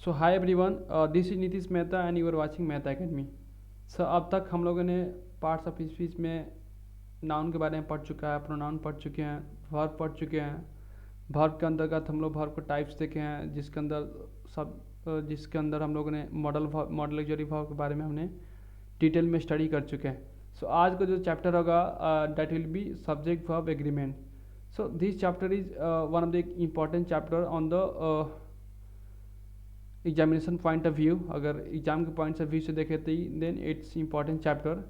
So hi everyone, this is Nitish Mehta and you are watching Mehta academy. So अब तक हम लोगों ने पार्ट्स ऑफ स्पीच में नाउन के बारे में पढ़ चुका है, प्रोनाउन पढ़ चुके हैं, वर्ब पढ़ चुके हैं। वर्ब के अंतर्गत हम लोग वर्ब के टाइप्स देखे हैं, जिसके अंदर हम लोगों ने मॉडल ऑक्सिलरी वर्ब के बारे में हमने डिटेल में स्टडी कर चुके हैं। सो आज का जो चैप्टर होगा that will be subject verb agreement. So this chapter is one of the important chapter on the examination point of view. अगर एग्जाम के पॉइंट ऑफ व्यू से देखें तो देन इट्स इम्पॉर्टेंट चैप्टर।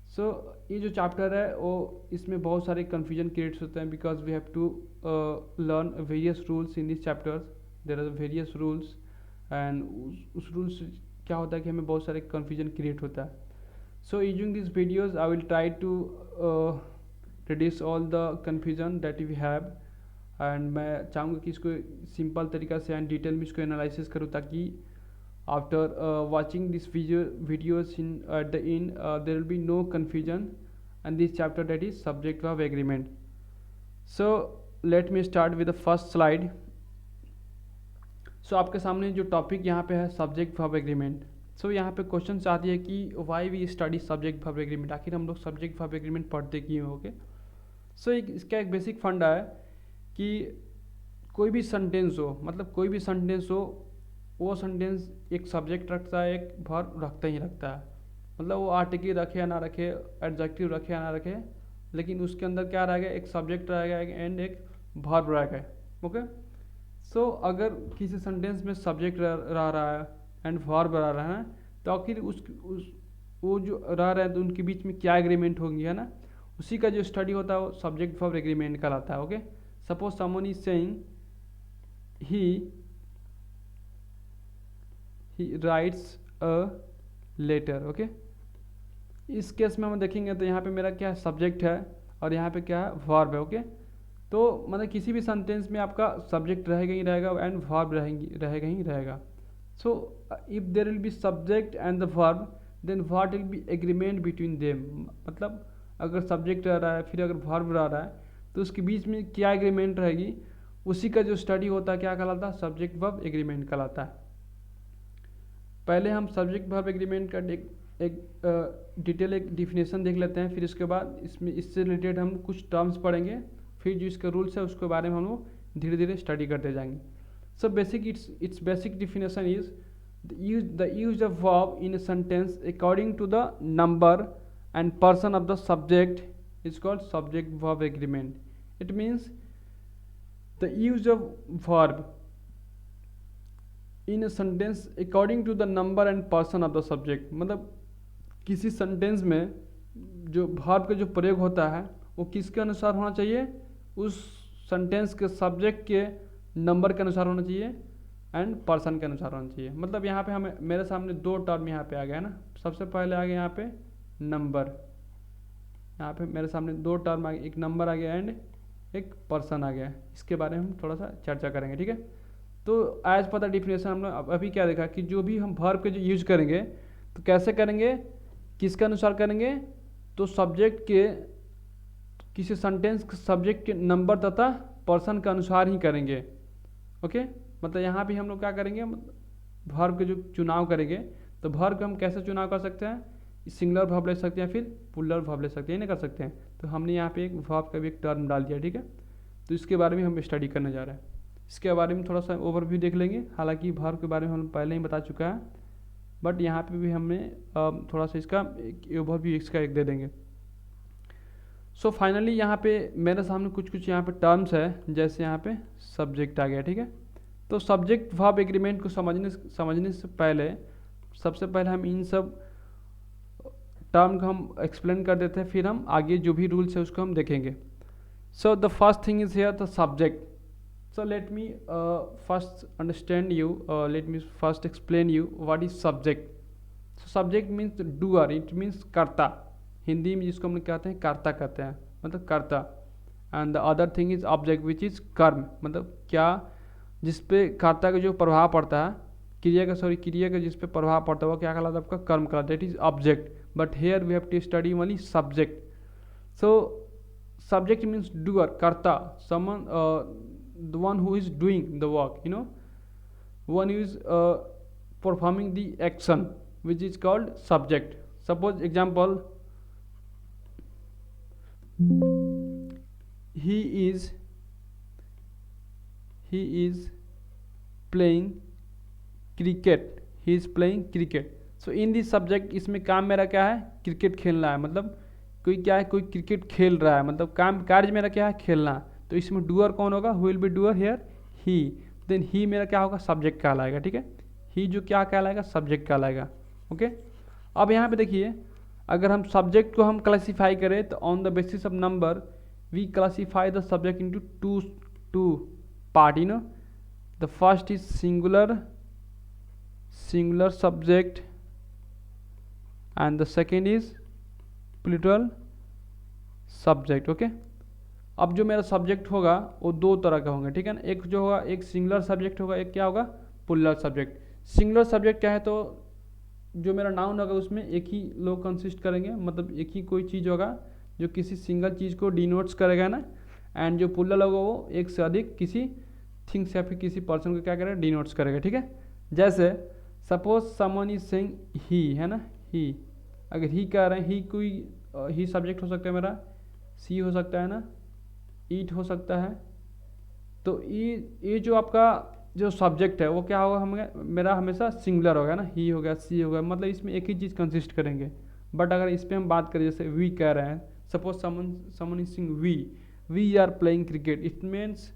सो ये जो चैप्टर है वो इसमें बहुत सारे कन्फ्यूजन क्रिएट्स होते हैं because we have to learn various rules in this chapters. There are various rules and उस रूल्स क्या होता है कि हमें बहुत सारे कन्फ्यूजन क्रिएट होता है। So using this videos I will try to reduce all the confusion that we have and मैं चाहूँगा कि इसको सिंपल तरीक़ा से एंड डिटेल में इसको एनालिसिस करूँ ताकि after watching this videos in at the in there will be no confusion and this chapter that is subject verb agreement. So let me start with the first slide. So आपके सामने जो topic यहाँ पे है subject verb agreement. सो यहाँ पे question आती है कि why we study subject verb agreement, आखिर हम लोग सब्जेक्ट वर्ब एग्रीमेंट पढ़ते क्यों। ओके, सो इसका एक बेसिक फंडा है कि कोई भी सेंटेंस हो, मतलब कोई भी सेंटेंस हो, वो सेंटेंस एक सब्जेक्ट रखता है, एक वर्ब रखता ही रखता है। मतलब वो आर्टिकल रखे या ना रखे, एडजेक्टिव रखे या ना रखे, लेकिन उसके अंदर क्या रहेगा, एक सब्जेक्ट रहेगा एंड एक वर्ब रहेगा। ओके, सो अगर किसी सेंटेंस में सब्जेक्ट रह रहा है एंड वर्ब रह रहा है तो आखिर वो जो रह रहे हैं तो उनके बीच में क्या एग्रीमेंट होंगी, है ना। उसी का जो स्टडी होता है वो सब्जेक्ट वर्ब एग्रीमेंट कहलाता है। Okay, suppose someone is saying he writes a letter। Okay, इस केस में हम देखेंगे तो यहाँ पे मेरा क्या है, सब्जेक्ट है और यहाँ पे क्या है, वर्ब है। ओके, तो मतलब किसी भी सेंटेंस में आपका सब्जेक्ट रहेगा ही रहेगा एंड वर्ब रहेगा ही रहेगा। So if there will be subject and the verb then what will be agreement between them. मतलब अगर सब्जेक्ट रह रहा है फिर अगर वर्ब रह रहा है तो उसके बीच में क्या एग्रीमेंट रहेगी, उसी का जो स्टडी होता है क्या कहलाता है, सब्जेक्ट वर्ब एग्रीमेंट कहलाता है। पहले हम सब्जेक्ट वर्ब एग्रीमेंट का एक डिटेल एक डिफिनेशन देख लेते हैं, फिर इसके बाद इससे रिलेटेड हम कुछ टर्म्स पढ़ेंगे, फिर जो इसका रूल्स है उसके बारे में हम लोग धीरे धीरे स्टडी करते जाएंगे। So basic its basic definition is the use of verb in a sentence according to the number and person of the subject is called subject verb agreement. It means the use of verb in a sentence according to the number and person of the subject। मतलब किसी sentence में जो verb का जो प्रयोग होता है वो किसके अनुसार होना चाहिए, उस सेंटेंस के सब्जेक्ट के नंबर के अनुसार होना चाहिए एंड पर्सन के अनुसार होना चाहिए। मतलब यहाँ पे हमें मेरे सामने दो टर्म यहाँ पे आ गया ना। सबसे पहले आ गया यहाँ पे नंबर, यहाँ पे मेरे सामने दो टर्म आ गए, एक नंबर आ गया एंड एक पर्सन आ गया। इसके बारे में हम थोड़ा सा चर्चा करेंगे, ठीक है। तो एज पर द डिफिनेशन हम लोग अभी क्या देखा कि जो भी हम वर्ब के जो यूज करेंगे तो कैसे करेंगे, किसके अनुसार करेंगे, तो सब्जेक्ट के किसी सेंटेंस के सब्जेक्ट के नंबर तथा पर्सन के अनुसार ही करेंगे। ओके, मतलब यहाँ भी हम लोग क्या करेंगे, वर्ब के जो चुनाव करेंगे तो वर्ब का हम कैसे चुनाव कर सकते हैं, सिंगुलर वर्ब ले सकते हैं, फिर प्लूरल वर्ब ले सकते हैं, नहीं कर सकते हैं। तो हमने यहाँ पे एक वर्ब का भी एक टर्म डाल दिया, ठीक है। तो इसके बारे में हम स्टडी करने जा रहे हैं। इसके बारे में थोड़ा सा ओवरव्यू देख लेंगे। हालांकि वर्ब के बारे में हम पहले ही बता चुका है, बट यहाँ पे भी हमें थोड़ा सा इसका एक ओवरव्यू इसका एक दे देंगे। सो फाइनली यहाँ पे मेरे सामने कुछ यहाँ पे टर्म्स है, जैसे यहाँ पे सब्जेक्ट आ गया, ठीक है। तो सब्जेक्ट वर्ब एग्रीमेंट को समझने से पहले सबसे पहले हम इन सब टर्म को हम एक्सप्लेन कर देते हैं, फिर हम आगे जो भी रूल्स है उसको हम देखेंगे। So the first thing is here the subject. So let me first understand you, let me first explain you what is subject. So subject means doer, it means कर्ता। हिंदी में जिसको हम कहते हैं कर्ता कहते हैं, मतलब कर्ता। And the other thing is object which is कर्म, मतलब क्या जिसपे कर्ता का जो प्रभाव पड़ता है, क्रिया का जिस पे प्रभाव पड़ता है वो क्या कहलाता है, आपका कर्म कहलाता है, that is object. But here we have to study only subject. So subject means doer, karta, someone, the one who is doing the work, you know. one is performing the action which is called subject. Suppose example, he is playing cricket, he is playing cricket. So in this subject, इसमें काम मेरा क्या है, cricket खेलना है, मतलब कोई क्या है, कोई क्रिकेट खेल रहा है, मतलब काम कार्य मेरा क्या है, खेलना। तो इसमें डूअर कौन होगा, who will be doer here, he. Then he मेरा क्या होगा, सब्जेक्ट कहलाएगा, ठीक है। ही जो क्या कहलाएगा, सब्जेक्ट कहलाएगा, ओके। अब यहाँ पे देखिए, अगर हम सब्जेक्ट को हम क्लासीफाई करें तो on the basis of number we classify the subject into two part, you know. The first is singular subject and the second is plural subject, okay. अब जो मेरा सब्जेक्ट होगा वो दो तरह का होंगे, ठीक है ना। एक जो होगा, एक सिंगुलर सब्जेक्ट होगा, एक क्या होगा, प्लूरल सब्जेक्ट। सिंगुलर सब्जेक्ट क्या है, तो जो मेरा नाउन होगा उसमें एक ही लोग कंसिस्ट करेंगे, मतलब एक ही कोई चीज़ होगा जो किसी सिंगल चीज़ को डिनोट्स करेगा ना। एंड जो प्लूरल होगा वो एक से अधिक किसी थिंग्स या फिर किसी पर्सन को क्या करेगा, डिनोट्स करेगा, ठीक है। जैसे suppose someone is saying he, है ना, ही। अगर ही कह रहे हैं, ही कोई ही सब्जेक्ट हो सकता है मेरा, सी हो सकता है ना, ईट हो सकता है। तो ये जो आपका जो सब्जेक्ट है वो क्या होगा, हमें मेरा हमेशा सिंगुलर होगा ना, ही हो गया, सी हो गया, मतलब इसमें एक ही चीज़ कंसिस्ट करेंगे। बट अगर इस पर हम बात करें, जैसे वी कह रहे हैं, suppose someone is sing we are playing cricket, it means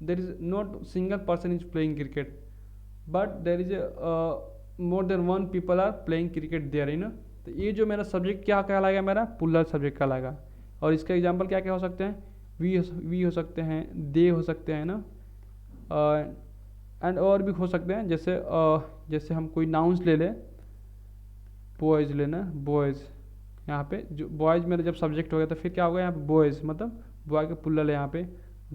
there is not single person is playing cricket, but there is more than one people are playing cricket there, you know. तो ये जो मेरा subject क्या कहलाएगा, मेरा plural subject कहलाएगा। और इसका एग्जांपल क्या क्या हो सकते हैं, वी हो सकते हैं, दे हो सकते हैं ना, एंड और भी हो सकते हैं। जैसे हम कोई नाउन्स ले लें, बॉयज़ लेना, बॉयज़, यहाँ पे जो बॉयज़ मेरा जब सब्जेक्ट हो गया तो फिर क्या होगा, यहाँ पे बॉयज़ मतलब बॉय का प्लूरल है, यहाँ पे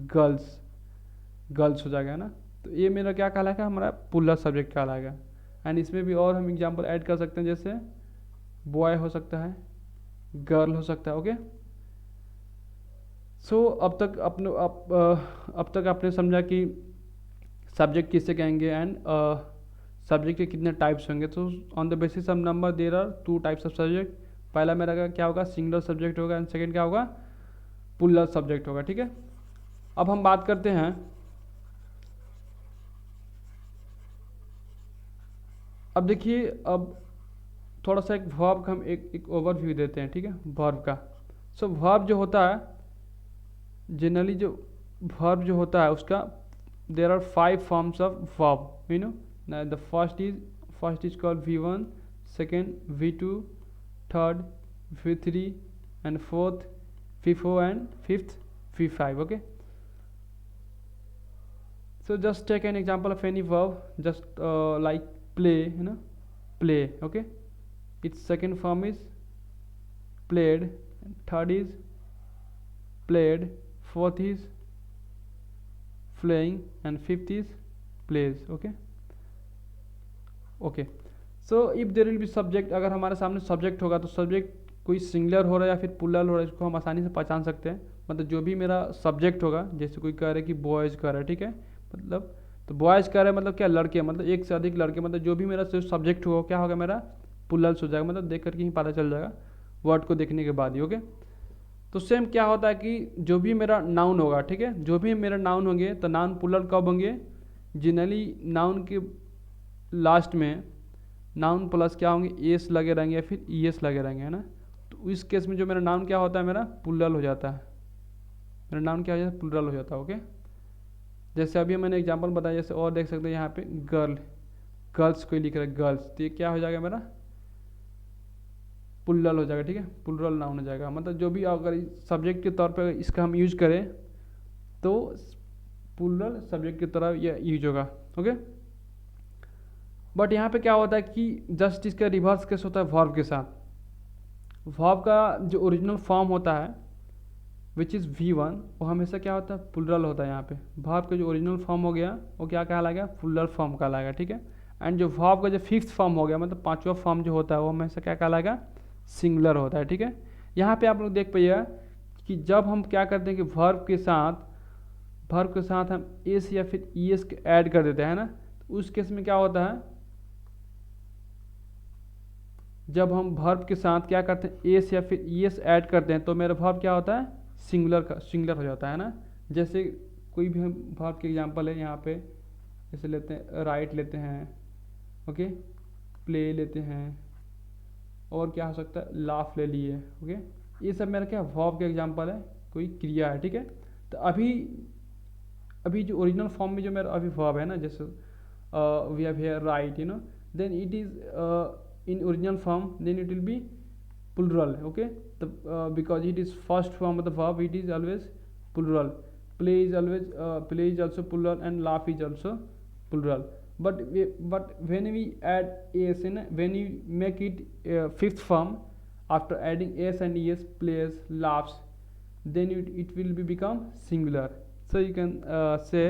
गर्ल्स हो जाएगा ना। तो ये मेरा क्या कहलाएगा, हमारा प्लूरल सब्जेक्ट कहलाएगा। एंड इसमें भी और हम एग्जांपल ऐड कर सकते हैं, जैसे बॉय हो सकता है, गर्ल हो सकता है, ओके। सो अब तक आपने समझा कि सब्जेक्ट किससे कहेंगे एंड सब्जेक्ट के कितने टाइप्स होंगे। तो on the basis of number there are two types of subject. पहला मेरा क्या होगा, सिंगुलर सब्जेक्ट होगा, एंड सेकेंड क्या होगा, प्लूरल सब्जेक्ट होगा, ठीक है। अब हम बात करते हैं, अब देखिए, अब थोड़ा सा एक वर्ब का हम एक ओवरव्यू देते हैं, ठीक है, वर्ब का। सो वर्ब जो होता है, जनरली जो वर्ब जो होता है उसका there are 5 forms of verb, you know. The first is called V1, second V2, third V3 and fourth V4 and fifth V5, okay. So just take an example of any verb, just like play, है ना, play, okay. Its second form is played, third is played, fourth is playing, and fifth is plays, okay. So if there will be subject, अगर हमारे सामने subject होगा तो subject कोई singular हो रहा है या फिर प्लूरल हो रहा है, इसको हम आसानी से पहचान सकते हैं। मतलब जो भी मेरा सब्जेक्ट होगा, जैसे कोई कह रहा है कि बॉयज़ कह रहा है, ठीक है, मतलब तो बॉयज़ कह रहा है मतलब क्या, लड़के, मतलब एक से अधिक लड़के, मतलब जो भी मेरा सब्जेक्ट होगा क्या होगा, मेरा प्लूरल हो जाएगा, मतलब देख करके ही पता चल जाएगा, वर्ड को देखने के बाद ही, ओके। तो सेम क्या होता है कि जो भी मेरा नाउन होगा, ठीक है, जो भी मेरा नाउन होंगे तो नाउन प्लूरल कब होंगे, जनरली नाउन के लास्ट में नाउन प्लस क्या होंगे, एस लगे रहेंगे या फिर ईएस लगे रहेंगे, है ना। तो इस केस में जो मेरा नाउन क्या होता है, मेरा प्लूरल हो जाता है, मेरा नाउन क्या हो जाता है, प्लूरल हो जाता है, ओके। जैसे अभी मैंने एग्जांपल बताया, जैसे और देख सकते हैं यहाँ पे गर्ल्स कोई लिख रहा है, गर्ल्स, तो ये क्या हो जाएगा, मेरा प्लूरल हो जाएगा, ठीक है, प्लूरल नाउन हो जाएगा। मतलब जो भी अगर सब्जेक्ट के तौर पर इसका हम यूज करें तो प्लूरल सब्जेक्ट की तरह यह यूज होगा, ओके। बट यहाँ पे क्या होता है कि जस्ट इसका रिवर्स केस होता है वर्ब के साथ। वर्ब का जो ओरिजिनल फॉर्म होता है विच इज़ V1, वो हमेशा क्या होता है, प्लूरल होता है। यहाँ पे वर्ब का जो ओरिजिनल फॉर्म हो गया वो क्या कहलाएगा, प्लूरल फॉर्म कहलाएगा, ठीक है। एंड जो वर्ब का जो फिफ्थ फॉर्म हो गया, मतलब पांचवा फॉर्म जो होता है वो हमेशा क्या कहलाएगा, सिंगुलर होता है, ठीक है। यहाँ पे आप लोग देख पाइएगा कि जब हम क्या करते हैं कि वर्ब के साथ हम एस या फिर ईएस ऐड कर देते हैं ना, उस केस में क्या होता है, जब हम वर्ब के साथ क्या करते हैं एस या फिर ईएस ऐड करते हैं तो मेरा वर्ब क्या होता है, सिंगुलर हो जाता है ना। जैसे कोई भी हम वर्ब के एग्जांपल है यहाँ पे, जैसे लेते हैं राइट लेते हैं, ओके, प्ले लेते हैं, और क्या हो सकता है लाफ ले लिए, ओके। ये सब मेरा क्या वर्ब के एग्जांपल है, कोई क्रिया है, ठीक है। तो अभी जो ओरिजिनल फॉर्म में जो मेरा अभी वर्ब है ना, जैसे we have here right, then it is in original form, then it will be plural, okay। Because it is first form of the verb, it is always plural. Play is also plural, and laugh is also plural. But when we add s in, when you make it fifth form, after adding s and es, plays, laughs, then it will become singular. So you can say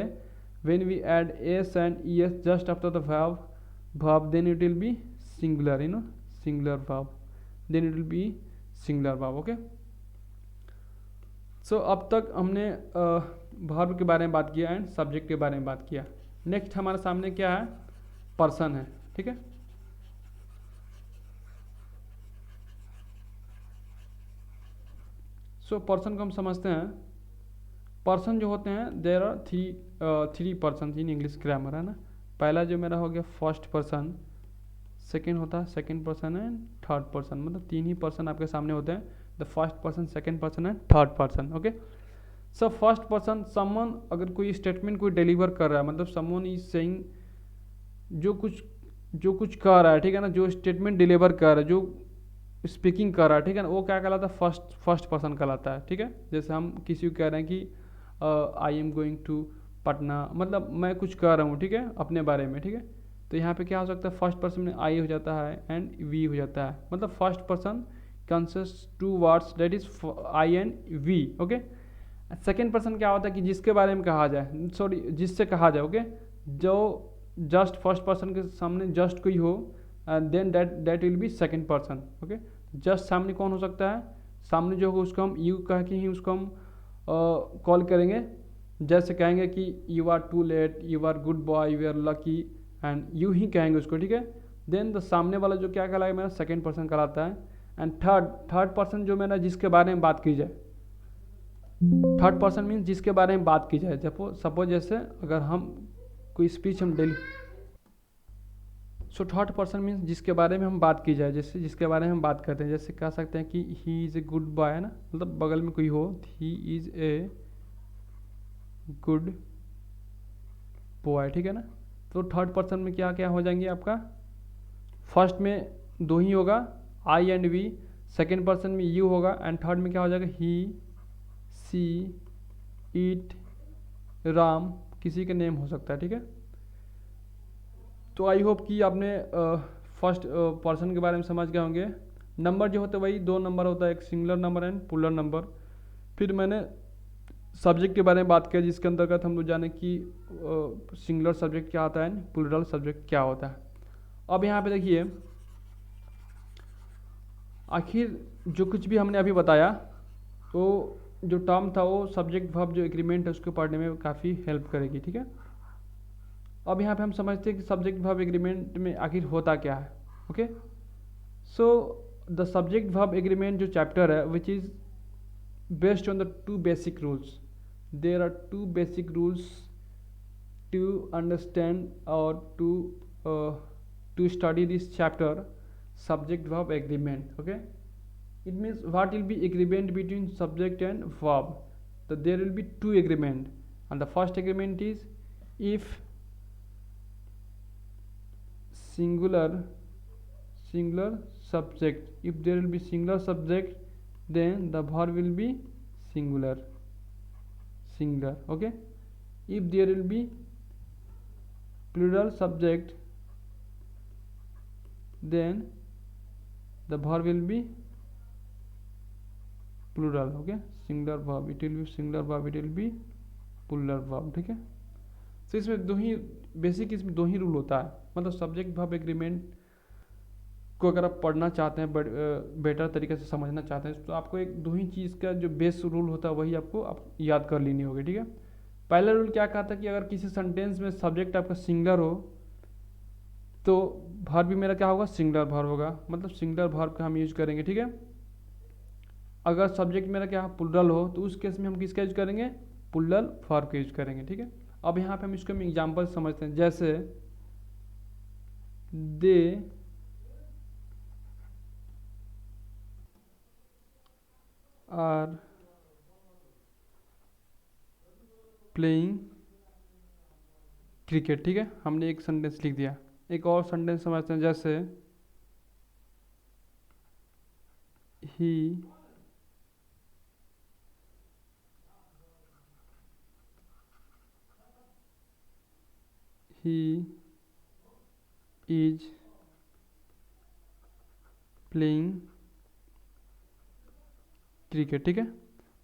when we add s and es just after the verb, then it will be singular, singular verb, then it will be singular verb, okay। So अब तक हमने verb के बारे में बात किया and subject के बारे में बात किया। नेक्स्ट हमारे सामने क्या है, पर्सन है, ठीक है। सो पर्सन को हम समझते हैं, पर्सन जो होते हैं there are three person in English grammar, है ना। पहला जो मेरा हो गया फर्स्ट पर्सन, सेकेंड होता है second person and third person, मतलब तीन ही पर्सन आपके सामने होते हैं, the first person, second person and third person, okay. So first person, someone अगर कोई स्टेटमेंट कोई डिलीवर कर रहा है, मतलब समवन इज सेइंग, जो कुछ कर रहा है, ठीक है ना, जो स्टेटमेंट डिलीवर कर रहा है, जो स्पीकिंग कर रहा है, ठीक है ना, वो क्या कहलाता है, फर्स्ट पर्सन कहलाता है, ठीक है। जैसे हम किसी को कह रहे हैं कि I am going to Patna, मतलब मैं कुछ कर रहा हूँ, ठीक है, अपने बारे में, ठीक है। तो यहाँ पे क्या हो सकता है, फर्स्ट पर्सन में आई हो जाता है एंड वी हो जाता है, मतलब first person consist two words, that is I and we, okay. Second person क्या होता है कि जिसके बारे में कहा जाए, सॉरी जिससे कहा जाए, ओके, जो जस्ट फर्स्ट पर्सन के सामने जस्ट कोई हो, then that will be second person, okay. Just सामने कौन हो सकता है, सामने जो हो उसको हम यू कह के ही उसको हम कॉल करेंगे। जैसे कहेंगे कि you are too late, you are good boy, you are lucky, and you ही कहेंगे उसको, ठीक है। देन द सामने वाला जो क्या कहलाएगा मेरा, सेकेंड पर्सन कहलाता है। एंड थर्ड पर्सन जो मेरा जिसके बारे में बात की जाए, थर्ड पर्सन मीन्स जिसके बारे में बात की जाए। सपोज जैसे अगर हम कोई स्पीच हम daily, so third person means जिसके बारे में हम बात की जाए, जैसे जिसके बारे में हम बात करते हैं, जैसे कह सकते हैं कि he is a good boy, है ना, मतलब बगल में कोई हो, he is a good boy, ठीक है ना। तो थर्ड पर्सन में क्या क्या हो जाएंगे आपका, फर्स्ट में दो ही होगा, आई एंड वी, सेकेंड पर्सन में यू होगा, एंड थर्ड में क्या हो जाएगा, ही, सी, इट, राम, किसी का नेम हो सकता है, ठीक है। तो आई होप कि आपने फर्स्ट पर्सन के बारे में समझ गए होंगे। नंबर जो होता है वही दो नंबर होता है, एक singular number and puller number. फिर मैंने सब्जेक्ट के बारे में बात किया, जिसके अंतर्गत हम लोग जाने कि सिंगुलर सब्जेक्ट क्या होता है, प्लूरल सब्जेक्ट क्या होता है। अब यहाँ पे देखिए, आखिर जो कुछ भी हमने अभी बताया, तो जो टर्म था वो सब्जेक्ट वर्ब जो एग्रीमेंट है उसको पढ़ने में काफ़ी हेल्प करेगी, ठीक है। अब यहाँ पे हम समझते हैं कि सब्जेक्ट वर्ब एग्रीमेंट में आखिर होता क्या है, okay. So the subject verb agreement जो चैप्टर है, which is based on the two basic rules. There are two basic rules to understand or to study this chapter, subject verb agreement, okay. It means what will be agreement between subject and verb. So there will be two agreement, and the first agreement is if singular subject, if there will be singular subject, then the verb will be singular, okay. If there will be plural subject, then the verb will be plural, okay. Singular verb, it will be singular verb, it will be plural verb, ठीक है। तो इसमें दो ही basic, इसमें दो ही rule होता है, मतलब सब्जेक्ट वर्ब एग्रीमेंट को अगर आप पढ़ना चाहते हैं, बेटर तरीके से समझना चाहते हैं, तो आपको एक दो ही चीज़ का जो बेस रूल होता है वही आपको याद कर लेनी होगी, ठीक है। पहला रूल क्या कहता है कि अगर किसी सेंटेंस में सब्जेक्ट आपका सिंगुलर हो, तो वर्ब भी मेरा क्या होगा, सिंगुलर वर्ब होगा, मतलब सिंगुलर वर्ब का हम यूज करेंगे, ठीक है। अगर सब्जेक्ट मेरा क्या प्लुरल हो तो उस केस में हम किसका यूज करेंगे, प्लुरल वर्ब का यूज करेंगे, ठीक है। अब यहाँ पे हम इसको एग्जांपल समझते हैं, जैसे दे आर प्लेइंग क्रिकेट, ठीक है, हमने एक सेंटेंस लिख दिया। एक और सेंटेंस समझते हैं, जैसे ही इज प्लेइंग क्रिकेट, ठीक है।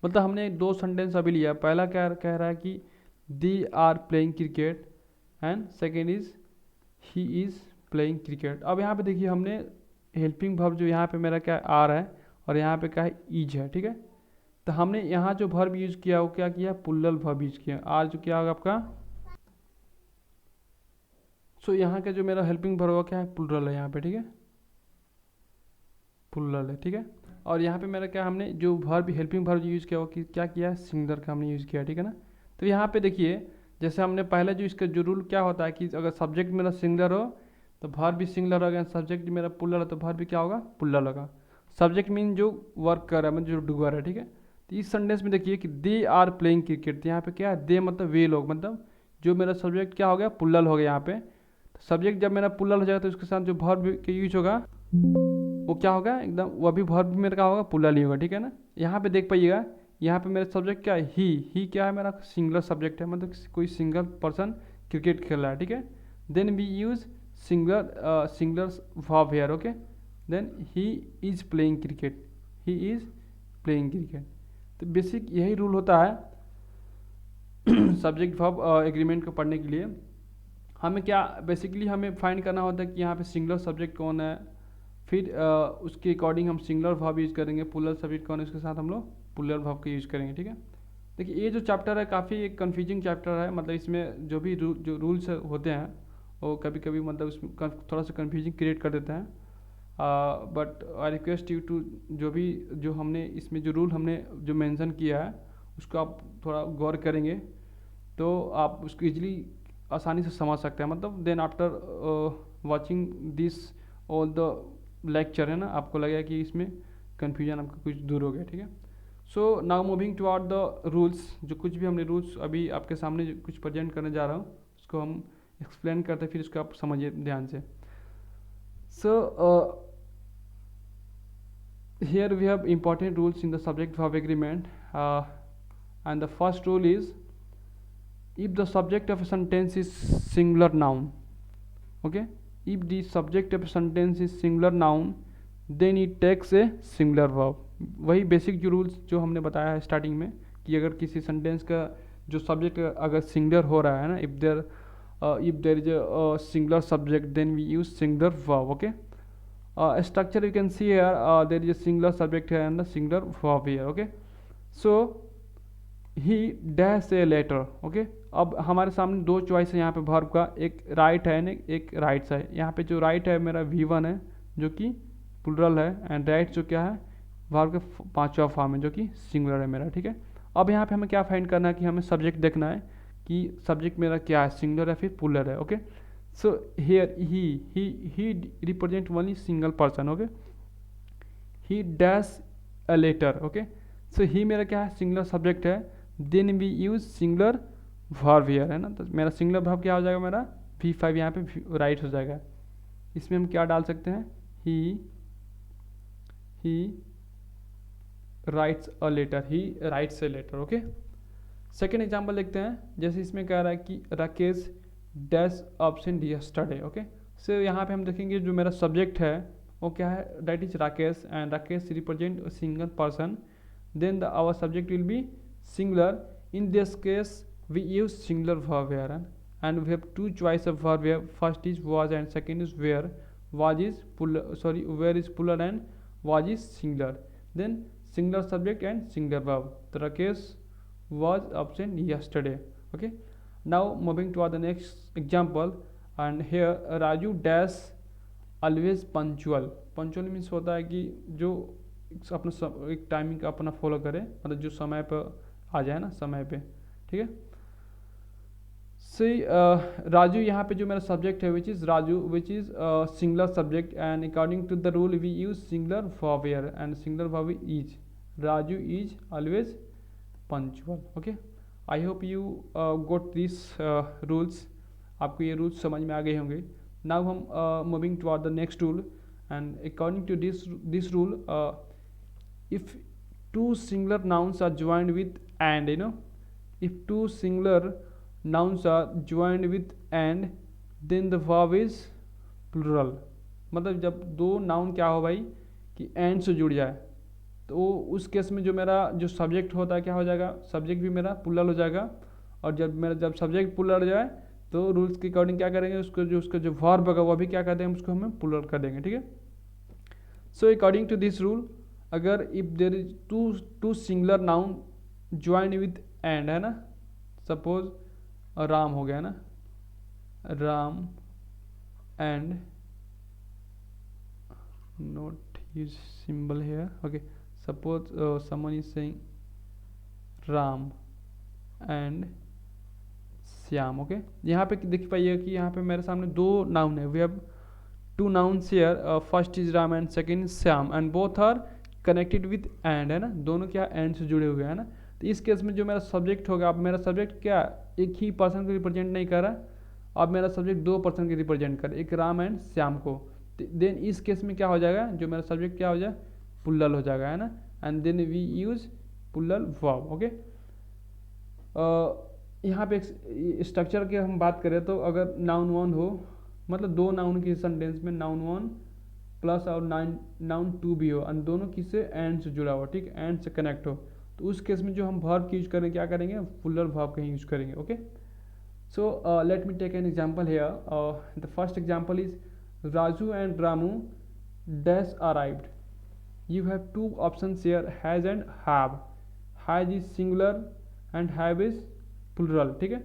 मतलब हमने दो सेंटेंस अभी लिया, पहला क्या कह रहा है कि they are playing cricket and second is he is playing cricket. अब यहाँ पे देखिए हमने हेल्पिंग वर्ब जो यहाँ पे मेरा क्या आर है और यहाँ पे क्या है, इज है, ठीक है। तो हमने यहाँ जो वर्ब यूज किया वो क्या किया, प्लुरल वर्ब यूज किया। आर जो क्या होगा आपका, सो यहाँ का जो मेरा हेल्पिंग वर्ब होगा क्या है, प्लुरल है यहाँ पे, ठीक है, प्लुरल है, ठीक है। और यहाँ पे मेरा क्या, हमने जो वर्ब हेल्पिंग वर्ब यूज़ किया वो क्या किया है, सिंगुलर का हमने यूज़ किया, ठीक है ना। तो यहाँ पे देखिए जैसे हमने पहले जो इसका जो रूल क्या होता है कि अगर सब्जेक्ट मेरा सिंगुलर हो तो वर्ब भी सिंगुलर होगा, सब्जेक्ट मेरा प्लुरल है तो वर्ब भी क्या होगा, प्लुरल होगा। सब्जेक्ट मीन जो वर्क कर रहा है, मतलब जो डूअर है, ठीक है। तो इस सेंटेंस में देखिए कि दे आर प्लेइंग क्रिकेट, तो यहाँ पे क्या है, दे मतलब वे लोग, मतलब जो मेरा सब्जेक्ट क्या हो गया, प्लुरल हो गया यहाँ पे। तो सब्जेक्ट जब मेरा प्लुरल हो जाएगा तो उसके साथ जो वर्ब का यूज होगा वो क्या होगा, एकदम वो भी वर्ब भी मेरा क्या होगा, प्लुरल ही होगा, ठीक है ना। यहाँ पे देख पाइएगा, यहाँ पे मेरा सब्जेक्ट क्या है, ही क्या है, मेरा सिंगुलर सब्जेक्ट है, मतलब कोई सिंगल पर्सन क्रिकेट खेल रहा है, ठीक है। Then we use singular verb here, okay. Then he is playing cricket, he is playing cricket. तो बेसिक यही रूल होता है सब्जेक्ट वर्ब एग्रीमेंट को पढ़ने के लिए। हमें क्या बेसिकली हमें फाइंड करना होता है कि यहाँ पे सिंगुलर सब्जेक्ट कौन है, फिर उसके अकॉर्डिंग हम सिंगुलर वर्ब यूज़ करेंगे, प्लुरल सब्जेक्ट कौन है उसके साथ हम लोग प्लुरल वर्ब का यूज़ करेंगे, ठीक है। देखिए ये जो चैप्टर है काफ़ी एक कन्फ्यूजिंग चैप्टर है, मतलब इसमें जो भी जो रूल्स होते हैं वो कभी कभी मतलब उसमें थोड़ा सा कन्फ्यूजिंग क्रिएट कर देते हैं। But I request you to जो हमने इसमें जो रूल हमने जो मेंशन किया है उसको आप थोड़ा गौर करेंगे तो आप उसको ईजिली आसानी से समझ सकते हैं, मतलब then after watching this all the lecture है ना, आपको लगेगा कि इसमें कन्फ्यूजन आपका कुछ दूर हो गया, ठीक है। सो now moving toward the rules, जो कुछ भी हमने रूल्स अभी आपके सामने जो कुछ प्रेजेंट करने जा रहा हूँ उसको हम एक्सप्लेन करते हैं, फिर इसको आप समझिए ध्यान से। So here we have important rules in the subject verb agreement and the first rule is if the subject of a sentence is singular noun, okay, if the subject of a sentence is singular noun then it takes a singular verb। वही basic जो rules जो हमने बताया है starting में कि अगर किसी सेंटेंस का जो सब्जेक्ट अगर सिंगुलर हो रहा है ना, if there is a singular subject then we use singular verb, okay। Structure you can see here, there is a singular subject here and the singular verb here, okay। So he dash a letter, okay. अब हमारे सामने दो choice है यहाँ पे verb का, एक right है एक राइट है। यहाँ पे जो राइट है मेरा V1 है जो कि प्लुरल है, एंड राइट जो क्या है वर्ब का पांचवा फॉर्म है जो कि सिंगुलर है मेरा, ठीक है। अब यहाँ पे हमें क्या फाइंड करना है कि हमें सब्जेक्ट देखना है कि सब्जेक्ट मेरा क्या है, सिंगुलर है फिर प्लुरल है, okay. So here he represent only single person, okay. He dash a letter, okay. So he मेरा क्या है, सिंगुलर सब्जेक्ट है। Then we use singular verb here, है ना। तो मेरा सिंगुलर वर्ब क्या हो जाएगा, मेरा V5 यहाँ पे राइट हो जाएगा। इसमें हम क्या डाल सकते हैं, he writes a letter, he writes a letter, okay. Second example देखते हैं, जैसे इसमें कह रहा है कि Rakesh dash absent yesterday, okay. So यहाँ पे हम देखेंगे जो मेरा सब्जेक्ट है वो क्या है, that is Rakesh, and Rakesh represent a single person. Then the our subject will be singular. In this case we use singular verb here, and we have two choice of verb here, first is was and second is where। was is where is plural and was is singular, then singular subject and singular verb। the Rakesh was absent yesterday, okay। now moving to the next example, and here Raju dash always punctual. Punctual means होता है कि जो अपना एक timing का अपना follow करे, मतलब जो समय पर आ जाए ना, समय पे, ठीक है। सी राजू यहाँ पे जो मेरा सब्जेक्ट है which is Raju, which is singular subject, and according to the rule we use singular verb here, and singular verb is Raju is always punctual. Okay, I hope you got this rules. आपको ये rules समझ में आ गए होंगे। Now हम moving toward the next rule, and according to this rule if two singular nouns are joined with and, you know, if two singular nouns are joined with and then the verb is plural। मतलब जब दो noun क्या हो भाई कि and से जुड़ जाए, तो उस केस में जो मेरा जो सब्जेक्ट होता है क्या हो जाएगा, सब्जेक्ट भी मेरा प्लुरल हो जाएगा। और जब सब्जेक्ट प्लुरल हो जाए तो रूल्स के अकॉर्डिंग क्या करेंगे, उसका जो वर्ब होगा वो भी क्या कर देंगे, उसको हमें प्लुरल कर देंगे, ठीक है। So according to this rule, अगर if there is two singular noun join with and, है ना, सपोज राम हो गया ना, Ram and note use symbol here, okay, suppose someone is saying Ram and Shyam. Okay, यहाँ पे देख पाइए कि यहाँ पे मेरे सामने दो नाउन है, we have two nouns here, first is Ram and second is Shyam, and both are connected with and, है ना, दोनों क्या एंड से जुड़े हुए हैं ना। तो इस केस में जो मेरा सब्जेक्ट होगा, अब मेरा सब्जेक्ट क्या एक ही पर्सन को रिप्रेजेंट नहीं कर रहा, अब मेरा सब्जेक्ट दो पर्सन को रिप्रेजेंट कर, एक राम एंड श्याम को। देन इस केस में क्या हो जाएगा, जो मेरा सब्जेक्ट क्या हो जाए, प्लुरल हो जाएगा, है ना, and then we use plural verb. Okay, यहाँ पे स्ट्रक्चर की हम बात करें तो अगर नाउन वन हो, मतलब दो नाउन की सेंटेंस में नाउन वन प्लस और नाउन टू भी हो, और दोनों किससे एंड से जुड़ा हो, ठीक, एंड से कनेक्ट हो, तो उस केस में जो हम वर्ब की यूज करेंगे क्या करेंगे, प्लुरल वर्ब का ही यूज करेंगे। Okay, so let me take an example here. The first example is Raju and Ramu dash arrived. You have two options here, has and have. Has is singular and have is plural, ठीक है।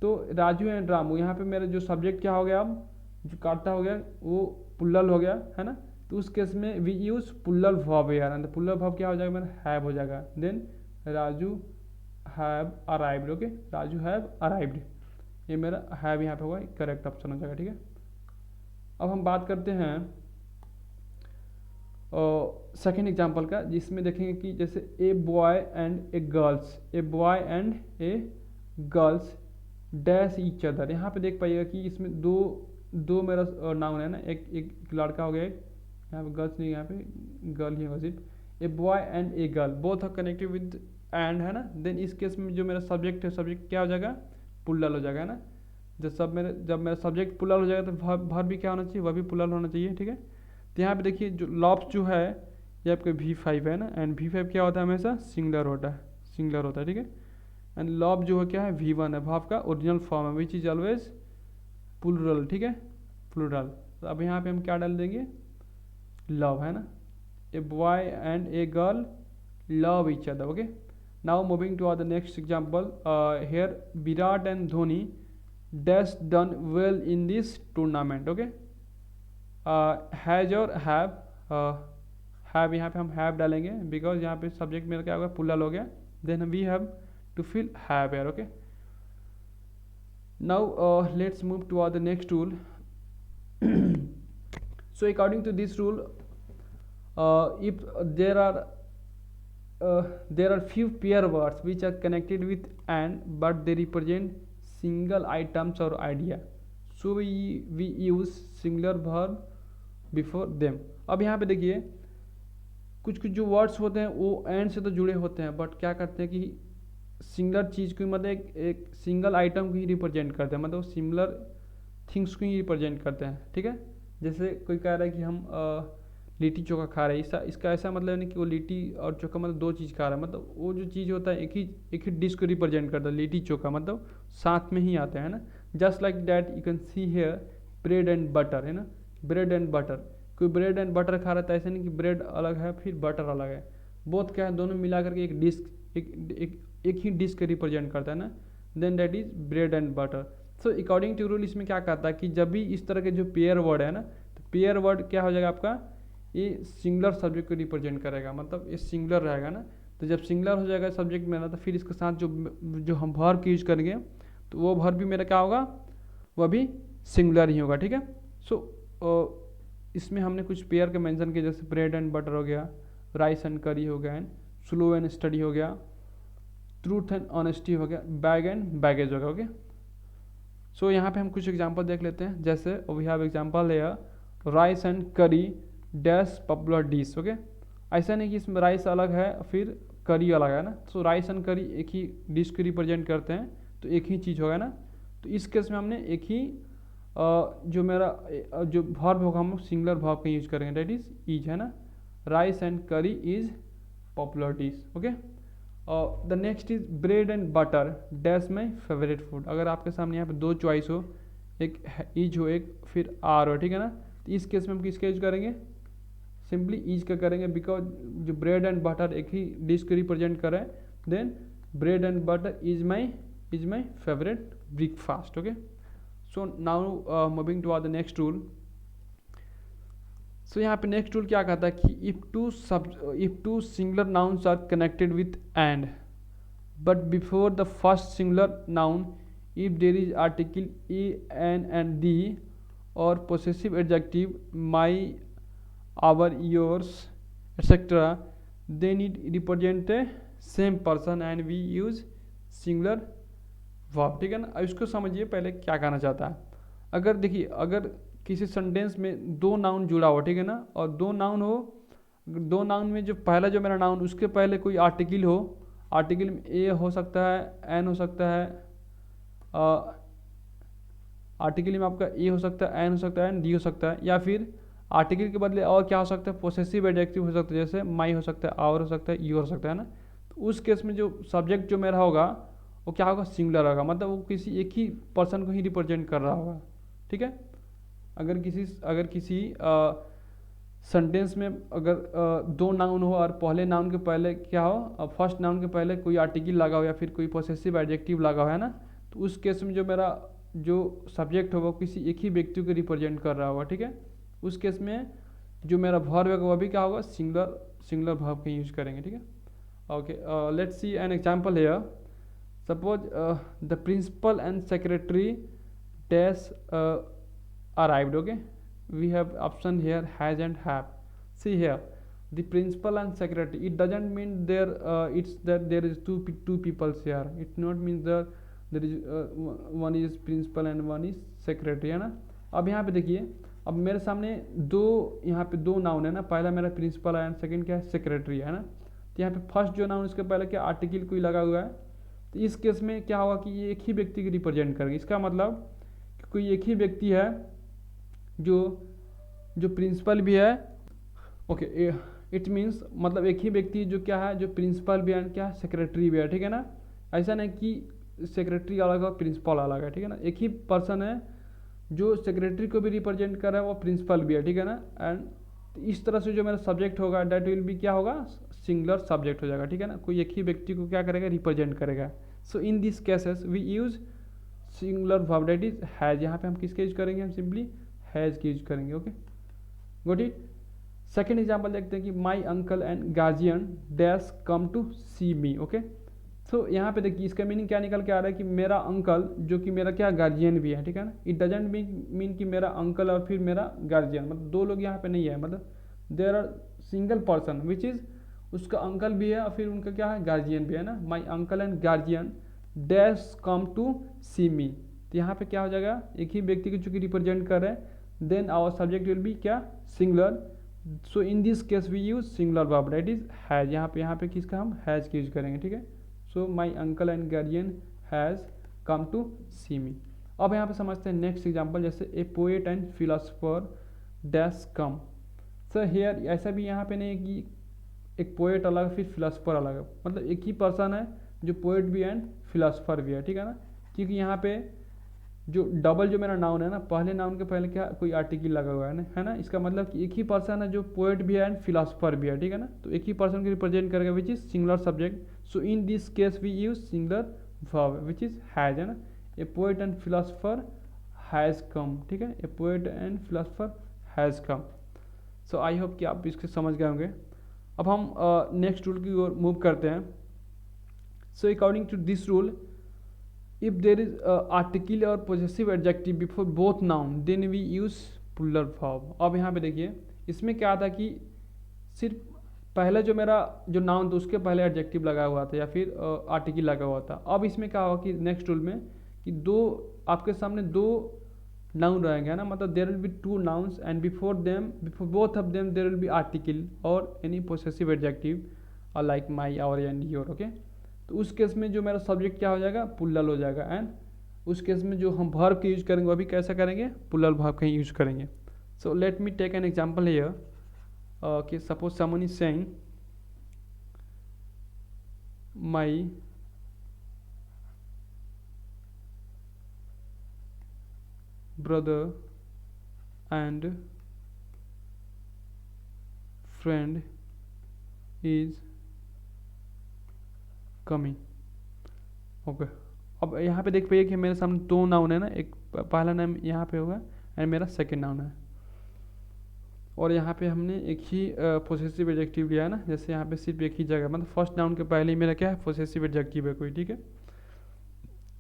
तो Raju and Ramu, यहाँ पे मेरा जो subject क्या हो गया, अब जो कर्ता हो गया वो प्लुरल हो गया, है ना। तो उस केस में वी यूज प्लुरल वर्ब यार, तो प्लुरल वर्ब क्या हो जाएगा मेरा, हैव हो जाएगा। Then Raju have arrived. Okay, Raju have arrived, ये मेरा हैव यहाँ पे होगा, करेक्ट ऑप्शन हो जाएगा, ठीक है। अब हम बात करते हैं सेकेंड एग्जाम्पल का, जिसमें देखेंगे कि जैसे ए boy and A girls, A boy and A girls dash each other. यहाँ पे देख पाइएगा कि इसमें दो मेरा नाउन है ना, एक लड़का हो गया, यहाँ पे गर्ल्स नहीं, यहाँ पे गर्ल ही होगा सिर्फ। A boy and a girl both are connected with and, है ना। देन इस केस में जो मेरा सब्जेक्ट है, सब्जेक्ट क्या हो जाएगा, प्लुरल हो जाएगा, है ना। जब मेरा सब्जेक्ट प्लुरल हो जाएगा तो वर्ब भी क्या होना चाहिए, वह भी प्लुरल होना चाहिए, ठीक है। तो यहाँ पे देखिए जो लॉब्स जो है ये आपका V5 है ना, एंड V5 क्या होता है, हमेशा सिंगुलर होता है, ठीक है। एंड लॉब जो है क्या है, V1 है, वर्ब का ओरिजिनल फॉर्म है, विच इज ऑलवेज प्लुरल, ठीक है, प्लुरल। तो अब यहाँ पे हम क्या डाल देंगे, लव, है ना। A boy and a girl love each other. Okay, now moving to the next example, here Virat and Dhoni dash done well in this tournament. Okay, has और हैव, यहाँ पे हम हैव डालेंगे बिकॉज यहाँ पे सब्जेक्ट मेरा क्या होगा, प्लुरल हो गया। Then we have to fill have here। Okay, now let's move to the next rule। So according to this rule, if there are few pair words which are connected with and but they represent single items or idea, so we use singular verb before them। अब यहाँ पे देखिए कुछ जो words होते हैं वो and से तो जुड़े होते हैं, बट क्या करते हैं कि सिंगलर चीज़ को, मतलब एक सिंगल आइटम को ही रिप्रेजेंट करते हैं, मतलब सिमिलर थिंग्स को ही रिप्रेजेंट करते हैं, ठीक है। जैसे कोई कह रहा है कि हम लिट्टी चोखा खा रहे हैं, इसका ऐसा मतलब नहीं कि वो लिट्टी और चोखा मतलब दो चीज़ खा रहा है, मतलब वो जो चीज़ होता है एक ही डिश को रिप्रेजेंट करता है, लिट्टी चोखा मतलब साथ में ही आते हैं ना। Just like that you can see here bread and butter, है ना, ब्रेड एंड बटर। कोई ब्रेड एंड बटर खा रहा था, ऐसा नहीं कि ब्रेड अलग है फिर बटर अलग है, बोथ क्या है, दोनों मिला करके एक डिश एक ही डिश को रिप्रेजेंट करता है ना, then that is bread and butter. So according to rule इसमें क्या कहता है कि जब भी इस तरह के जो पेयर वर्ड है ना, तो पेयर वर्ड क्या हो जाएगा आपका, ये सिंगुलर सब्जेक्ट को रिप्रेजेंट करेगा, मतलब ये सिंगुलर रहेगा ना। तो जब सिंगुलर हो जाएगा सब्जेक्ट में ना, तो फिर इसके साथ जो हम वर्ब यूज करेंगे तो वो वर्ब भी मेरा क्या होगा, वह भी सिंगुलर ही होगा, ठीक है। सो इसमें हमने कुछ पेयर के मेंशन किए, जैसे ब्रेड एंड बटर हो गया, राइस एंड करी हो गया, एंड स्लो एंड स्टडी हो गया, ट्रूथ एंड ऑनेस्टी हो गया, बैग एंड बैगेज हो गया। ओके, सो यहाँ पे हम कुछ एग्जांपल देख लेते हैं, जैसे वी हैव एग्जांपल है राइस एंड करी डैश पॉपुलर डिश। ओके, ऐसा नहीं कि इसमें राइस अलग है फिर करी अलग है ना, सो राइस एंड करी एक ही डिश को रिप्रेजेंट करते हैं, तो एक ही चीज़ होगा ना। तो इस केस में हमने एक ही जो मेरा जो वर्ब होगा हम सिंगुलर वर्ब का यूज करेंगे, दैट इज है ना, राइस एंड करी is popular dish. Okay, the next is bread and butter dash my favourite food. अगर आपके सामने यहाँ पे दो चॉइस हो, एक इज हो एक फिर आर हो, ठीक है ना, तो इस केस में हम किसका यूज करेंगे, सिंपली इज का करेंगे, बिकॉज जो ब्रेड एंड बटर एक ही डिश को रिप्रेजेंट कर रहे हैं, then bread and butter is my favourite breakfast. Okay, so now moving to the next rule. So यहाँ पे नेक्स्ट रूल क्या कहता है कि if two singular nouns are connected with and, but before the first singular noun if there is article a an and the और possessive adjective my our yours etcetera, then it represent a same person and we use singular verb, ठीक है ना। अब इसको समझिए पहले क्या कहना चाहता है। अगर देखिए, अगर किसी सेंटेंस में दो नाउन जुड़ा हो, ठीक है ना, और दो नाउन हो, दो नाउन में जो पहला जो मेरा नाउन उसके पहले कोई आर्टिकल हो, आर्टिकल में ए हो सकता है, एन हो सकता है, आर्टिकल में आपका ए हो सकता है, एन हो सकता है, एंड डी हो सकता है, या फिर आर्टिकल के बदले और क्या हो सकता है, पोसेसिव एडजेक्टिव हो सकता है, जैसे माई हो सकता है, आवर हो सकता है, यू हो सकता है ना। तो उस केस में जो सब्जेक्ट जो मेरा होगा वो क्या होगा, सिंगुलर होगा, मतलब वो किसी एक ही पर्सन को ही रिप्रेजेंट कर रहा होगा, ठीक है। अगर किसी सेंटेंस में अगर दो नाउन हो और पहले नाउन के पहले क्या हो, फर्स्ट नाउन के पहले कोई आर्टिकल लगा हो या फिर कोई पोसेसिव एडजेक्टिव लगा हो, है ना, तो उस केस में जो मेरा जो सब्जेक्ट होगा किसी एक ही व्यक्ति को रिप्रेजेंट कर रहा होगा, ठीक है। उस केस में जो मेरा वर्ब होगा वह भी क्या होगा, सिंगुलर वर्ब का यूज करेंगे, ठीक है। Okay, let's see an example here. Suppose the principal and secretary dash arrived. Okay, we have option here has and have. See here, the principal and secretary, it doesn't mean it's that there is two peoples here. It not means that there is one is principal and one is secretary, है ना। अब यहाँ पे देखिए, अब मेरे सामने दो यहाँ पे दो नाउन है ना, पहला मेरा प्रिंसिपल है एंड सेकंड क्या है, सेक्रेटरी है ना। तो यहाँ पे फर्स्ट जो नाउन इसके पहले क्या आर्टिकल कोई लगा हुआ है, तो इस केस में क्या होगा कि ये एक ही व्यक्ति को रिप्रेजेंट करेंगे। इसका मतलब कि कोई एक ही व्यक्ति है जो प्रिंसिपल भी है। ओके, इट मीन्स मतलब एक ही व्यक्ति जो क्या है, जो प्रिंसिपल भी है, क्या सेक्रेटरी भी है, ठीक है ना। ऐसा नहीं कि सेक्रेटरी अलग है प्रिंसिपल अलग है, ठीक है ना। एक ही पर्सन है जो सेक्रेटरी को भी रिप्रेजेंट कर रहा है, वो प्रिंसिपल भी है, ठीक है ना। एंड इस तरह से जो मेरा सब्जेक्ट होगा डैट विल भी क्या होगा, सिंगुलर सब्जेक्ट हो जाएगा, ठीक है ना। कोई एक ही व्यक्ति को क्या करेगा, रिप्रेजेंट करेगा। So in this cases we use singular verb that is has. यहाँ पे हम किसका यूज करेंगे, हम सिंपली हैज की यूज करेंगे। Okay, got it. Second example देखते हैं कि my uncle and guardian dash come to see me. Okay, so यहाँ पे देखिए इसका मीनिंग क्या निकल के आ रहा है कि मेरा अंकल जो कि मेरा क्या गार्जियन भी है, ठीक है ना। इट डजेंट मीन कि मेरा अंकल और फिर मेरा गार्जियन, मतलब दो लोग यहाँ पे नहीं है, मतलब there are single person which is उसका अंकल भी है और फिर उनका क्या है, गार्जियन भी है ना। My uncle and guardian dash come to see me, तो यहाँ पे क्या हो जाएगा, एक ही व्यक्ति को चूंकि रिप्रेजेंट कर रहे हैं, then our subject will be क्या, singular. So in this case we use singular verb that is has. यहाँ पे किसका हम हैज की यूज करेंगे, ठीक है। So my uncle and guardian has come to see me. अब यहाँ पे समझते हैं नेक्स्ट एग्जाम्पल, जैसे a poet and philosopher dash come. Sir here ऐसा भी यहाँ पे नहीं है कि एक पोएट अलग फिर फिलोसफर अलग है, मतलब एक ही पर्सन है जो पोएट भी है एंड फिलोसफर भी है, ठीक है ना। क्योंकि यहाँ पे जो डबल जो मेरा नाउन है ना, पहले नाउन के पहले क्या कोई आर्टिकल लगा हुआ है ना। इसका मतलब कि एक ही पर्सन है जो पोएट भी है एंड फिलोसफर भी है, ठीक है ना। तो एक ही पर्सन को रिप्रेजेंट करेगा which is singular subject. So in this case we use singular verb which is has, है ना। A poet and philosopher has come, ठीक है, a poet and philosopher has come. So I hope कि आप इसके समझ गए होंगे। अब हम नेक्स्ट रूल की ओर मूव करते हैं। So according to this rule, if there is article और possessive adjective before both noun then we use plural verb. अब यहाँ पे देखिए इसमें क्या था कि सिर्फ पहले जो मेरा जो नाउन था उसके पहले एडजेक्टिव लगा हुआ था या फिर आर्टिकल लगा हुआ था। अब इसमें क्या होगा कि नेक्स्ट रूल में कि दो आपके सामने दो नाउन रहेंगे, है ना, मतलब there will be two nouns and before both of them there will be article और any possessive adjective like my, our and your. Okay, तो उस केस में जो मेरा सब्जेक्ट क्या हो जाएगा, पुल्लल हो जाएगा। एंड उस केस में जो हम वर्ब के यूज करेंगे वो भी कैसा करेंगे, पुल्लल वर्ब का ही यूज करेंगे। So let me take an example here कि suppose someone is saying my brother and friend is coming। Okay, अब यहाँ पे देख पाइए कि मेरे सामने दो नाउन है ना, एक पहला नाम यहाँ पे होगा एंड मेरा सेकंड नाउन है, और यहाँ पे हमने एक ही पोसेसिव एडजेक्टिव लिया है ना, जैसे यहाँ पे सिर्फ एक ही जगह, मतलब फर्स्ट नाउन के पहले ही मेरा क्या है, पोसेसिव एडजेक्टिव है कोई, ठीक है।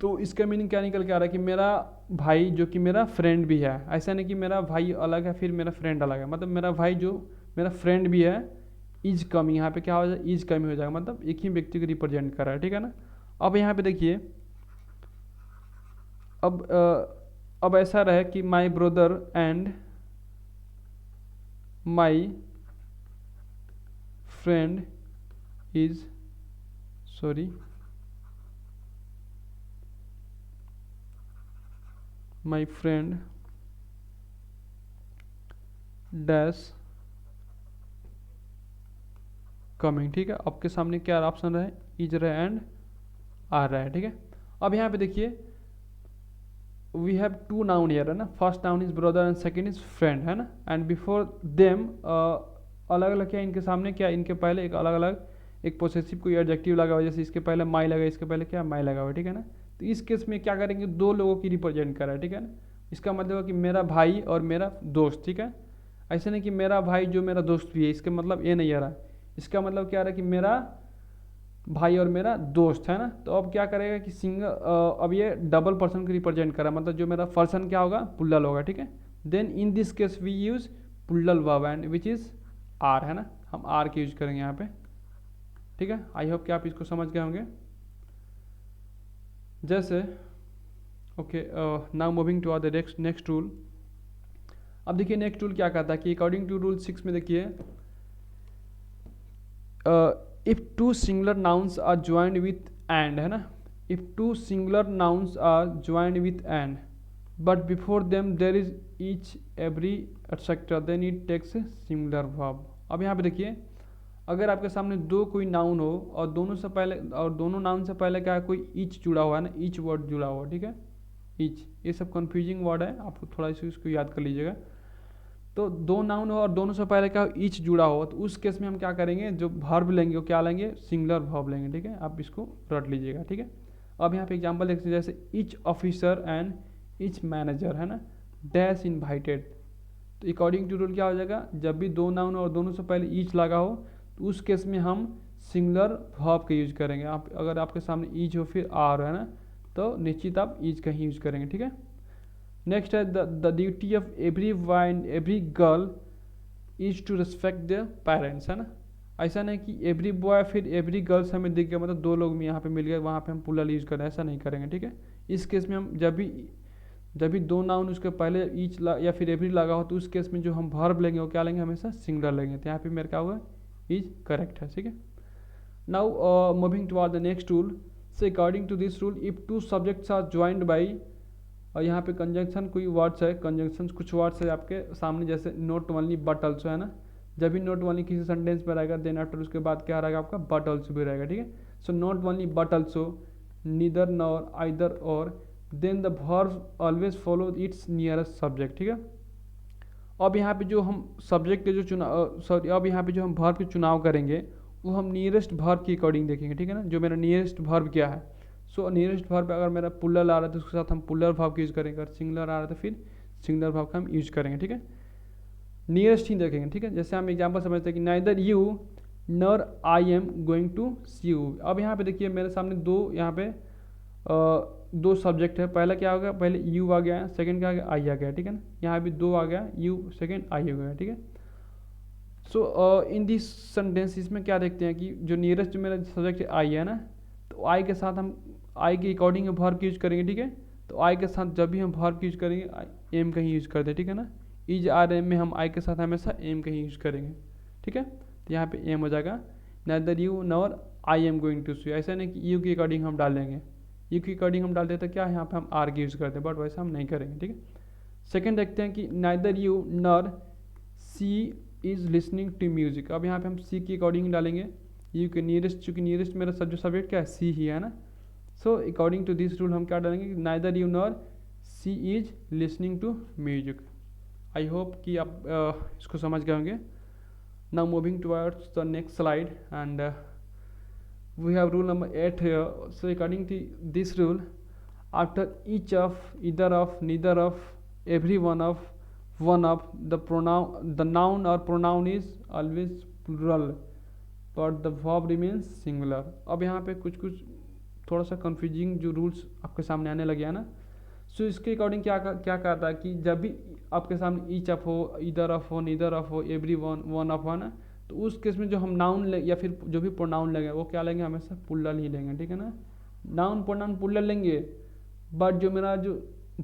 तो इसका मीनिंग क्या निकल के आ रहा है कि मेरा भाई जो कि मेरा फ्रेंड भी है, ऐसा नहीं कि मेरा भाई अलग है फिर मेरा फ्रेंड अलग है, मतलब मेरा भाई जो मेरा फ्रेंड भी है इज कमिंग, यहाँ पे क्या हो जाएगा, इज कमिंग हो जाएगा, मतलब एक ही व्यक्ति को रिप्रेजेंट कर रहा है, ठीक है ना। अब यहाँ पे देखिए अब ऐसा रहे कि my brother and my friend is my friend dash coming, ठीक है। आपके सामने क्या ऑप्शन रहे, इज रहे एंड आ रहा है, ठीक है। अब यहाँ पे देखिए we have two noun here, है ना, first noun is brother and second is friend, है ना, एंड बिफोर देम अलग अलग क्या इनके सामने क्या, इनके पहले एक अलग अलग एक पोसेसिव कोई एडजेक्टिव लगा हुआ है, जैसे इसके पहले माई लगा, इसके पहले क्या माई लगा हुआ है, ठीक है ना। तो इस केस में क्या करेंगे, दो लोगों की रिप्रेजेंट कर रहा है, ठीक है ना। इसका मतलब है कि मेरा भाई और मेरा दोस्त, ठीक है। ऐसे नहीं कि मेरा भाई जो मेरा दोस्त भी है, इसका मतलब ये नहीं आ रहा, इसका मतलब क्या आ रहा है कि मेरा भाई और मेरा दोस्त, है ना। तो अब क्या करेगा कि सिंगल अब ये डबल पर्सन को रिप्रेजेंट कर रहा है, मतलब जो मेरा पर्सन क्या होगा, पुल्लल होगा, ठीक है। Then in this case we use plural verb and which is are, है ना, हम आर के यूज करेंगे यहाँ पे, ठीक है। आई होप कि आप इसको समझ गए होंगे। जैसे okay, now moving to the next rule. अब देखिए नेक्स्ट रूल क्या कहता है कि अकॉर्डिंग टू रूल 6 में देखिए if two singular nouns are joined with and, है ना, if two singular nouns are joined with and but before them there is each every etcetera then it takes singular verb. अब यहाँ पे देखिए अगर आपके सामने दो कोई नाउन हो और दोनों नाउन से पहले क्या है, कोई ईच जुड़ा हुआ है ना, ईच वर्ड जुड़ा हुआ, ठीक है, ईच, ये सब कंफ्यूजिंग वर्ड है, आप थोड़ा सा इसको याद कर लीजिएगा। तो दो नाउन हो और दोनों से पहले क्या ईच जुड़ा हो, तो उस केस में हम क्या करेंगे, जो वर्ब लेंगे वो क्या लेंगे, सिंगुलर वर्ब लेंगे, ठीक है। आप इसको रट लीजिएगा, ठीक है। अब यहाँ पे एग्जांपल देखते हैं, जैसे each officer and each manager, है ना, डैश इनवाइटेड। तो अकॉर्डिंग टू रूल क्या हो जाएगा, जब भी दो नाउन और दोनों से पहले ईच लगा हो तो उस केस में हम सिंगुलर वर्ब का यूज करेंगे। आप अगर आपके सामने ईच हो फिर आर, है ना, तो निश्चित आप ईच का ही यूज करेंगे, ठीक है। नेक्स्ट है the duty of every boy and every girl is to respect the parents, है ना। ऐसा नहीं कि एवरी बॉय फिर एवरी गर्ल्स हमें दिख गया, मतलब दो लोग में यहाँ पे मिल गए, वहाँ पे हम पुल्लल यूज करें, ऐसा नहीं करेंगे, ठीक है। इस केस में हम जब भी दो नाउन उसके पहले ईच या फिर एवरी लगा हो तो उस केस में जो हम वर्ब लेंगे वो क्या लेंगे, हमेशा सिंगुलर लेंगे। तो यहाँ पे मेरा क्या होगा, इज करेक्ट है, ठीक है। Now moving toward the next rule. So according to this rule if two subjects are joined by, और यहाँ पे कंजंक्शन कोई वर्ड्स है, कंजंक्शन कुछ वर्ड्स है आपके सामने, जैसे नॉट ओनली बट ऑल्सो, है ना। जब भी नॉट ओनली किसी सेंटेंस में रहेगा देन आफ्टर उसके बाद क्या रहेगा आपका, बट ऑल्सो भी रहेगा, ठीक है। So not only but also, neither nor, either or, then the verb always follow its nearest subject, ठीक है। अब यहाँ पे जो हम सब्जेक्ट के जो चुनाव अब यहाँ पे जो हम वर्ब के चुनाव करेंगे वो हम नियरेस्ट वर्ब के अकॉर्डिंग देखेंगे, ठीक है ना। जो मेरा नियरेस्ट वर्ब क्या है, सो नियरेस्ट वर्ब अगर मेरा पुल्लर आ रहा है तो उसके साथ हम पुल्लर वर्ब का यूज़ करेंगे, अगर सिंगुलर आ रहा है तो फिर सिंगुलर वर्ब का हम यूज करेंगे, ठीक है। नियरेस्ट ही देखेंगे, ठीक है। जैसे हम एग्जांपल समझते हैं कि neither you nor I am going to see you. अब यहाँ पे देखिए मेरे सामने यहाँ पे दो सब्जेक्ट है, पहला क्या हो गया, पहले यू आ गया है, सेकंड क्या आ गया, आई आ गया, ठीक है ना। यहाँ भी दो आ गया, यू सेकंड आई हो गया, ठीक है। सो इन दिस सेंटेंस इसमें क्या देखते हैं कि जो नियरेस्ट जो मेरा सब्जेक्ट है आई है ना, तो आई के साथ हम आई के अकॉर्डिंग वर्ब यूज करेंगे, ठीक है। तो आई के साथ जब भी हम वर्ब यूज करेंगे एम का ही यूज करते हैं, ठीक है ना। इज आर एम में हम आई के साथ हमेशा एम का ही यूज करेंगे, ठीक है। तो यहाँ पे एम हो जाएगा, neither you nor I am going to see. ऐसा नहीं कि यू के अकॉर्डिंग हम डाल देंगे, यू के अकॉर्डिंग हम डालते हैं तो क्या यहाँ पे हम आर की यूज करते हैं, बट वैसा हम नहीं करेंगे, ठीक है। सेकेंड देखते हैं कि neither you nor she is listening to music. अब यहाँ पे हम सी के अकॉर्डिंग डालेंगे, यू के नियरेस्ट, चूँकि नियरेस्ट मेरा जो सब्जेक्ट क्या है सी ही है ना। So according to this rule हम क्या डालेंगे, neither you nor she is listening to music. I hope कि आप इसको समझ गए होंगे। Now moving towards the next slide and we have rule number 8 here. So according to this rule, after each of, either of, neither of, every one of, the noun or pronoun is always plural but the verb remains singular. अब यहाँ पे कुछ थोड़ा सा confusing जो rules आपके सामने आने लगे हैं ना। सो इसके अकॉर्डिंग क्या कहता है कि जब भी आपके सामने ईच ऑफ हो, इधर ऑफ हो, नीदर ऑफ हो, एवरी वन ऑफ हो ना, तो उस केस में जो हम नाउन ले या फिर जो भी प्रोनाउन लेंगे वो क्या लेंगे, हमेशा पुल्लर ही लेंगे, ठीक है ना। नाउन प्रोनाउन पुल्लर लेंगे, बट जो मेरा जो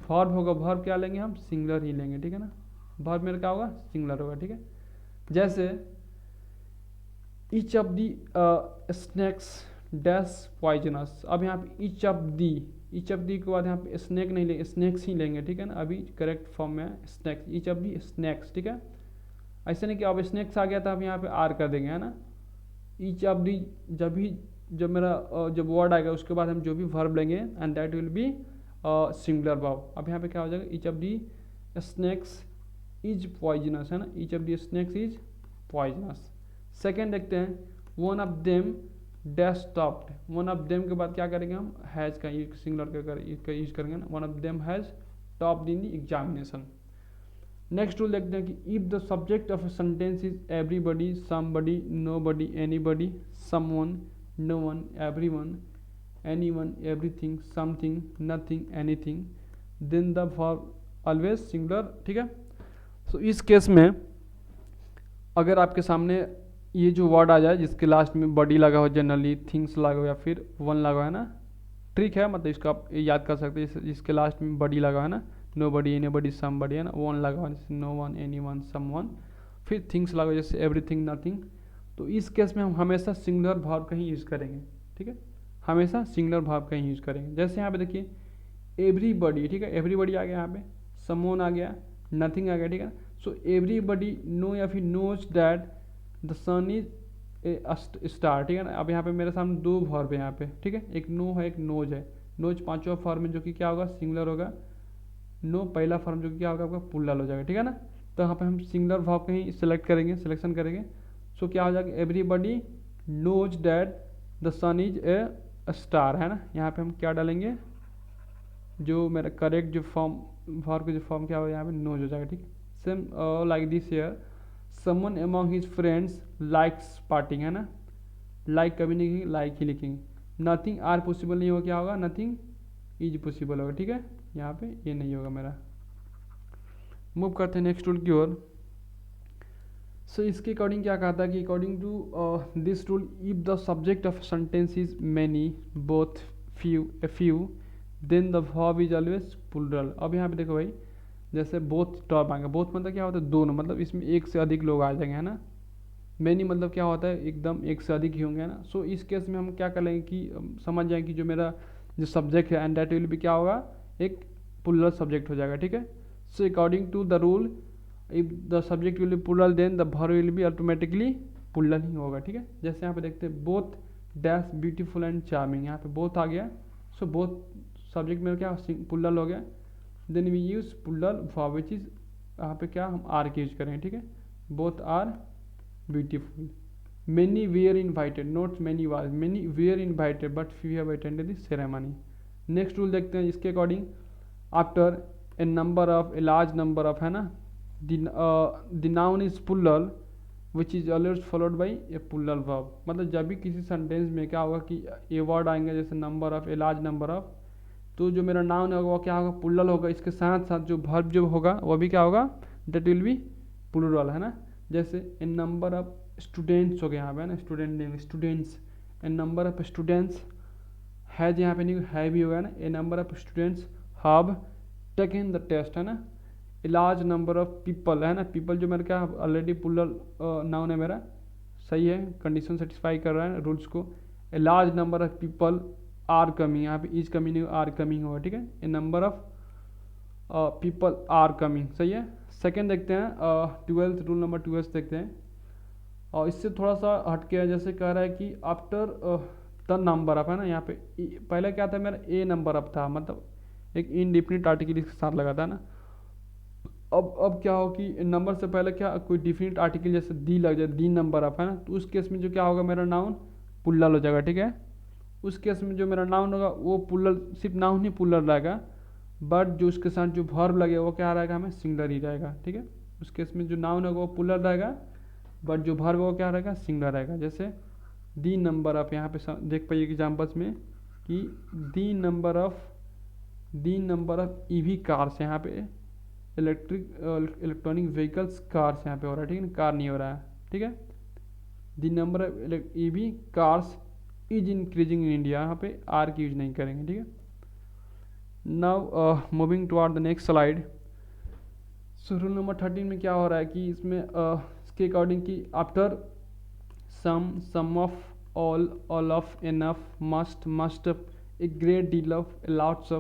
वर्ब होगा वर्ब क्या लेंगे, हम सिंगुलर ही लेंगे, ठीक है ना। वर्ब मेरा क्या होगा, सिंगुलर होगा, ठीक है। जैसे each of the snacks dash poisonous. अब यहाँ पे ईच ऑफ दी के बाद यहाँ पे स्नैक नहीं लेंगे, स्नैक्स ही लेंगे, ठीक है ना। अभी करेक्ट फॉर्म में snacks, each of the snacks, ठीक है। ऐसे नहीं कि अब स्नैक्स आ गया था अब यहाँ पे आर कर देंगे, है ना। ईच ऑफ दी जब मेरा जब वर्ड आएगा उसके बाद हम जो भी वर्ब लेंगे and that will B singular verb. अब यहाँ पे क्या हो जाएगा, each of the snacks is poisonous, है ना। Each of the snacks is poisonous. Second देखते हैं, one of them dash topped. One of them के बाद क्या करेंगे, हम हैज़ का सिंगुलर का यूज करेंगे ना। One of them has topped in the examination. Next rule देखते हैं कि if the subject of a sentence is everybody, somebody, nobody, anybody, someone, no one, everyone, anyone, everything, something, nothing, anything, then the verb always singular, ठीक है। सो इस case में अगर आपके सामने ये जो वर्ड आ जाए जिसके लास्ट में बॉडी लगा हो, जनरली थिंग्स लगा हो या फिर वन लगा है ना, ट्रिक है, मतलब इसको आप याद कर सकते हैं। जिसके लास्ट में बॉडी लगा है ना, नो बडी, एनी बडी, सम बडी, है ना। वन लगा हुआ जैसे नो वन, एनी वन, सम वन, फिर थिंग्स लगा जैसे एवरीथिंग, नथिंग। तो इस केस में हम हमेशा सिंगुलर वर्ब का ही यूज़ करेंगे, ठीक है। हमेशा सिंगुलर वर्ब का ही यूज़ करेंगे। जैसे यहाँ पे देखिए एवरीबडी, ठीक है, एवरीबडी आ गया, यहाँ पे समवन आ गया, नथिंग आ गया, ठीक है। सो एवरीबडी नो या फिर knows that the sun is a star, ठीक है ना। अब यहाँ पे मेरे सामने दो वर्ब है यहाँ पे, ठीक है। एक नो है, एक नोज है। नोज पांचवा फॉर्म में जो कि क्या होगा, सिंगुलर होगा। नो पहला फॉर्म जो कि क्या होगा, आपका प्लूरल हो जाएगा, ठीक है ना। तो यहाँ पे हम सिंगुलर वर्ब का ही सिलेक्शन करेंगे। सो क्या हो जाएगा, everybody knows that the sun is a star, है ना। यहाँ पे हम क्या डालेंगे, जो मेरा करेक्ट जो फॉर्म वर्ब का जो फॉर्म क्या होगा, यहाँ पे नोज हो जाएगा, ठीक है। Same like this here, someone among his friends likes parting, है ना। लाइक कभी नहीं लिखेंगे, लाइक ही लिखेंगे। नथिंग आर पॉसिबल नहीं होगा, क्या होगा, नथिंग इज पॉसिबल होगा, ठीक है। यहाँ पे ये नहीं होगा मेरा। मूव करते हैं नेक्स्ट रूल की ओर। सो इसके अकॉर्डिंग क्या कहता है कि according to this rule, if the subject of sentence is many, both, few, then the verb is always plural. अब यहाँ पे देखो भाई, जैसे बोथ टॉप आएंगे, बोथ मतलब क्या होता है, दोनों, मतलब इसमें एक से अधिक लोग आ जाएंगे, है ना। मैनी मतलब क्या होता है, एकदम एक से अधिक ही होंगे, है ना। सो इस केस में हम क्या कर लेंगे कि समझ जाएंगे कि जो मेरा जो सब्जेक्ट है एंड दैट विल भी क्या होगा, एक प्लूरल सब्जेक्ट हो जाएगा, ठीक है। So according to the rule, if the subject will be plural then the verb will be automatically plural ही होगा, ठीक है। जैसे यहाँ पे देखते हैं, both dash beautiful and charming, यहाँ पे बोथ आ गया। सो बोथ सब्जेक्ट में क्या प्लूरल हो गया। Then we use plural verb which is, यहाँ पे क्या हम आर की यूज करेंगे, ठीक है। Both are beautiful, Many were invited, not many was, many were invited but few have attended the ceremony. Next rule देखते हैं इसके according, after a number of a large number of, है ना, the noun is plural which is always followed by a plural verb. मतलब जब भी किसी sentence में क्या होगा कि ए वर्ड आएंगे जैसे number of, a large number of, तो जो मेरा नाउन होगा वो क्या होगा, पुल्लल होगा। इसके साथ साथ जो वर्ब जो होगा वो भी क्या होगा, दैट विल बी प्लूरल, है ना। जैसे ए नंबर ऑफ स्टूडेंट्स हो गया यहाँ पे, है ना, student name students, a number of students, has यहाँ पे नहीं है भी होगा ना, a number of students have taken the test, है ना। A large number of people, है ना, पीपल जो मेरा क्या ऑलरेडी प्लूरल नाउन है मेरा, सही है, कंडीशन सेटिस्फाई कर रहा है रूल्स को। A large number of people are coming, यहाँ पे इज कमिंग नहीं, आर कमिंग होगा, ठीक है। A number of people are coming, सही है। सेकेंड देखते हैं 12th रूल नंबर 12 देखते हैं, और इससे थोड़ा सा हटके है, जैसे कह रहा है कि आफ्टर द नंबर ऑफ, है ना, यहाँ पे पहले क्या था मेरा, ए नंबर ऑफ था, मतलब एक इनडिफिनिट आर्टिकल इसके साथ लगा था ना। अब क्या हो कि नंबर से पहले क्या कोई डिफिनिट आर्टिकल जैसे दी लग जाए, दी नंबर ऑफ, है ना, तो उस केस में जो क्या होगा, मेरा नाउन पुल्लल हो जाएगा, ठीक है। उस केस में जो मेरा नाउन होगा वो पुल्लल, सिर्फ नाउन ही पुल्लल रहेगा, बट जो उसके साथ जो वर्ब लगेगा वो क्या रहेगा, हमें सिंगुलर ही रहेगा, ठीक है। उस केस में जो नाउन होगा वो पुल्लल रहेगा, बट जो वर्ब वो क्या रहेगा, सिंगुलर रहेगा। जैसे दी नंबर ऑफ, यहाँ पे देख पाइए एग्जाम्पल्स में कि दी नंबर ऑफ ईवी कार्स, यहाँ पे इलेक्ट्रॉनिक व्हीकल्स कार्स यहाँ पे हो रहा है, ठीक है ना, कार नहीं हो रहा है, ठीक है। The number of EV cars is increasing in India, यहाँ पे आर की यूज नहीं करेंगे, ठीक है। Now moving toward the next slide. So rule number 13 में क्या हो रहा है कि इसमें इसके अकॉर्डिंग कि after some of all of enough most a great deal of a lot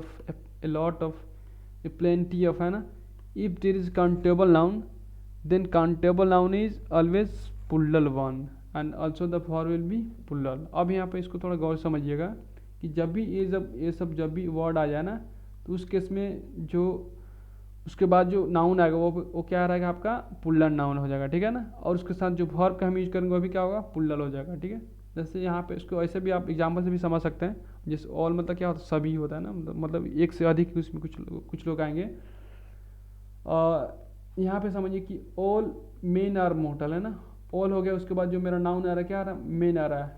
of a plenty of, है ना, if there is countable noun then countable noun is always plural one and also the verb will be plural. अब यहाँ पे इसको थोड़ा गौर समझिएगा कि जब भी ये सब जब भी वर्ड आ जाए ना, तो उस केस में जो उसके बाद जो नाउन आएगा वो क्या रहेगा, आपका पुल्लल नाउन हो जाएगा, ठीक है ना। और उसके साथ जो वर्ब का हम यूज करेंगे वो भी क्या होगा, पुल्लल हो जाएगा, ठीक है। जैसे यहाँ पे इसको ऐसे भी आप एग्जाम्पल से भी समझ सकते हैं, जैसे ऑल मतलब क्या होता है, सभी होता है ना, मतलब एक से अधिक उसमें कुछ लोग आएंगे। यहाँ पे समझिए कि ऑल मेन आर मोर्टल, है ना, ऑल हो गया, उसके बाद जो मेरा नाउन आ रहा है क्या आ रहा है, मेन आ रहा है,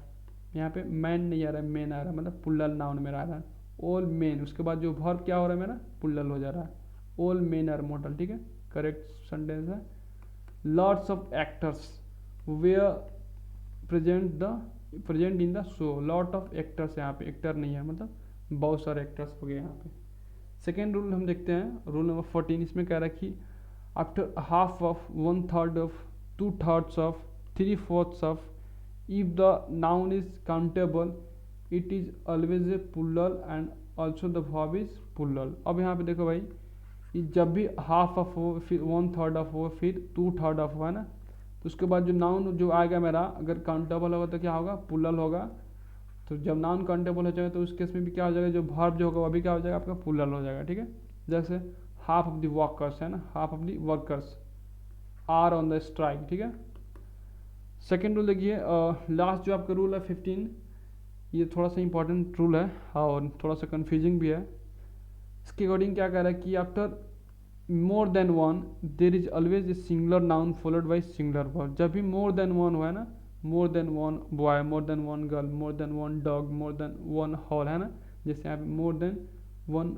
यहाँ पे मैन नहीं आ रहा है, मेन आ रहा है, मतलब पुल्लल नाउन मेरा आ रहा है, ऑल मेन। उसके बाद जो वर्ब क्या हो रहा है मेरा, पुल्लल हो जा रहा है, ऑल मेन आर मोर्टल, ठीक है, करेक्ट सेंटेंस है। Lots of actors were present in the show, lot of actors, यहाँ पे एक्टर नहीं है, मतलब बहुत सारे एक्टर्स हो गए यहाँ पे। सेकेंड रूल हम देखते हैं, रूल नंबर 14, इसमें कह रहा है कि after half of, 1/3 of, 2/3 of, 3/4 of, if the noun is countable it is always a plural and also the verb is plural. अब यहाँ पे देखो भाई, जब भी हाफ ऑफ हो, फिर 1/3 ऑफ हो, फिर 2/3 ऑफ हो, है ना, तो उसके बाद जो नाउन जो आएगा मेरा अगर काउंटेबल होगा तो क्या होगा, पुल्लल होगा। तो जब नाउन काउंटेबल हो जाएगा तो उस केस में भी क्या हो जाएगा, जो वर्ब जो होगा वो भी क्या हो जाएगा, आपका पुल्लल हो जाएगा, ठीक है। जैसे हाफ ऑफ द वर्कर्स, है ना, half of the workers are on the strike, ठीक है। सेकेंड रूल देखिए, लास्ट जो आपका रूल है 15, ये थोड़ा सा इंपॉर्टेंट रूल है और थोड़ा सा कन्फ्यूजिंग भी है। इसके अकॉर्डिंग क्या कह रहा है कि after more than one there is always a singular noun followed by singular verb. जब भी मोर देन वन हुआ है ना, मोर देन वन बॉय, मोर देन वन गर्ल, मोर देन वन डॉग, मोर देन वन हॉल, है ना, जैसे यहाँ पे मोर देन वन,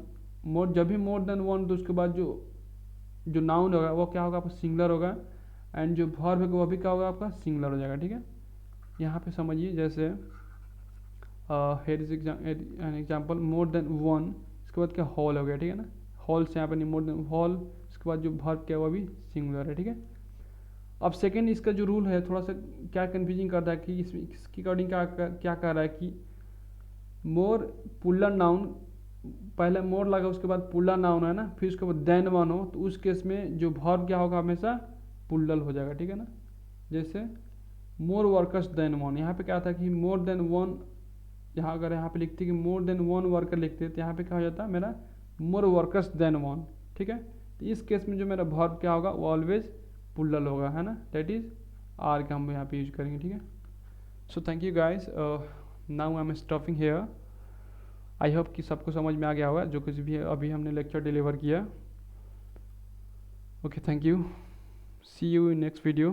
जब भी मोर देन वन तो उसके बाद जो नाउन होगा वो क्या होगा, आपका सिंगुलर होगा, एंड जो वर्ब होगा वो भी क्या होगा, आपका सिंगुलर हो जाएगा, ठीक है। यहाँ पे समझिए, जैसे here is an example, more than one, इसके बाद क्या हॉल हो गया, ठीक है ना, हॉल से यहाँ पे नहीं, मोर देन हॉल, इसके बाद जो वर्ब क्या हुआ भी सिंगुलर है, ठीक है। अब सेकेंड इसका जो रूल है थोड़ा सा क्या कन्फ्यूजिंग करता है कि इसके अकॉर्डिंग क्या कह रहा है कि मोर पुल्लर नाउन, पहले मोर लगा उसके बाद पुल्लर नाउन है ना, फिर उसके बाद देन वन हो, तो उस केस में जो वर्ब क्या होगा, हमेशा पुल्लल हो जाएगा, ठीक है ना। जैसे मोर वर्कर्स देन वन, यहाँ पे क्या था कि मोर देन वन, यहाँ अगर यहाँ पे लिखते कि मोर देन वन वर्कर लिखते तो यहाँ पे क्या हो जाता है मेरा मोर वर्कर्स देन वन, ठीक है। तो इस केस में जो मेरा वर्ब क्या होगा वो ऑलवेज पुल्लल होगा, है ना, दैट इज आर का हम यहाँ पे यूज करेंगे, ठीक है। So thank you guys, now I am stopping here. I hope कि सबको समझ में आ गया होगा जो कुछ भी अभी हमने लेक्चर डिलीवर किया। Okay, thank you, see you in next video.